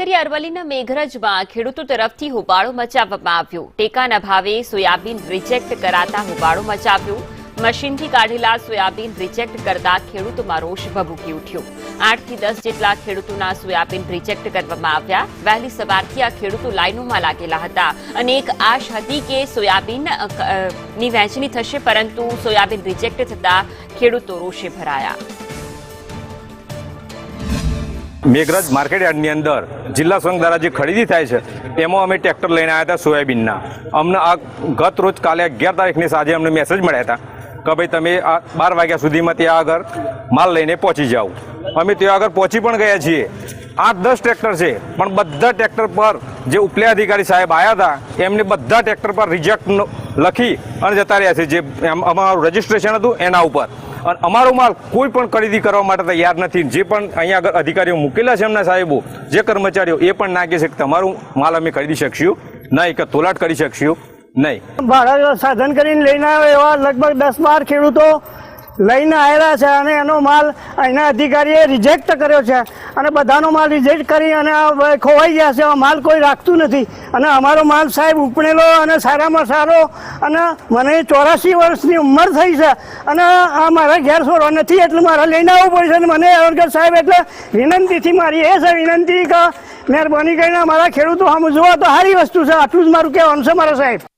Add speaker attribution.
Speaker 1: કરીએ અરવલ્લીના મેઘરજમાં ખેડૂતો તરફથી હોબાળો મચાવવામાં આવ્યો। ટેકાના ભાવે સોયાબીન રિજેક્ટ કરાતા હોબાળો મચાવ્યો। મશીનથી કાઢેલા સોયાબીન રિજેક્ટ કરતા ખેડૂતોમાં રોષ ભભૂકી ઉઠ્યો। 8 થી 10 જેટલા ખેડૂતોના સોયાબીન રિજેક્ટ કરવામાં આવ્યા। વહેલી સવારથી આ ખેડૂતો લાઈનોમાં લાગેલા હતા અને એક આશ હતી કે સોયાબીનની વહેંચણી થશે, પરંતુ સોયાબીન રિજેક્ટ થતા ખેડૂતો રોષે ભરાયા।
Speaker 2: મેઘરજ માર્કેટ યાર્ડની અંદર જિલ્લા સંઘ દ્વારા જે ખરીદી થાય છે તેમાં અમે ટ્રેક્ટર લઈને આવ્યા હતા સોયાબીનના। અમને આ ગત રોજ કાલે 11 તારીખની સાંજે અમને મેસેજ મળ્યા હતા કે ભાઈ તમે આ 12 વાગ્યા સુધીમાં ત્યાં આગળ માલ લઈને પહોંચી જાઓ। અમે ત્યાં આગળ પહોંચી પણ ગયા છીએ। 8-10 ટ્રેક્ટર છે, પણ બધા ટ્રેક્ટર પર જે ઉપલે અધિકારી સાહેબ આવ્યા હતા એમને બધા ટ્રેક્ટર પર રિજેક્ટ લખી અને જતા રહ્યા છે। જે અમારું રજીસ્ટ્રેશન હતું એના ઉપર અને અમારો માલ કોઈ પણ ખરીદી કરવા માટે તૈયાર નથી। જે પણ અહીંયા આગળ અધિકારીઓ મૂકેલા છે એમના સાહેબો, જે કર્મચારીઓ, એ પણ ના કહે છે કે તમારું માલ અમે ખરીદી શકશું નહીં, કે તોલાટ કરી શકશું નહીં।
Speaker 3: ભાડા સાધન કરીને લઈને આવ્યા એવા લગભગ 10-12 ખેડૂતો લઈને આવેલા છે અને એનો માલ અહીંના અધિકારીએ રિજેક્ટ કર્યો છે અને બધાનો માલ રિજેક્ટ કરી અને ખોવાઈ ગયા છે। માલ કોઈ રાખતું નથી અને અમારો માલ સાહેબ ઉપણેલો અને સારામાં સારો, અને મને 84 વર્ષની ઉંમર થઈ છે અને આ મારા ઘેર છોડો નથી એટલે મારે લઈને આવવું પડશે। અને મને અવરગર સાહેબ એટલે વિનંતીથી મારી એ છે વિનંતી કે મહેરબાની કરીને અમારા ખેડૂતો સામે જુઓ તો સારી વસ્તુ છે। આટલું જ મારું કહેવાનું છે મારા સાહેબ।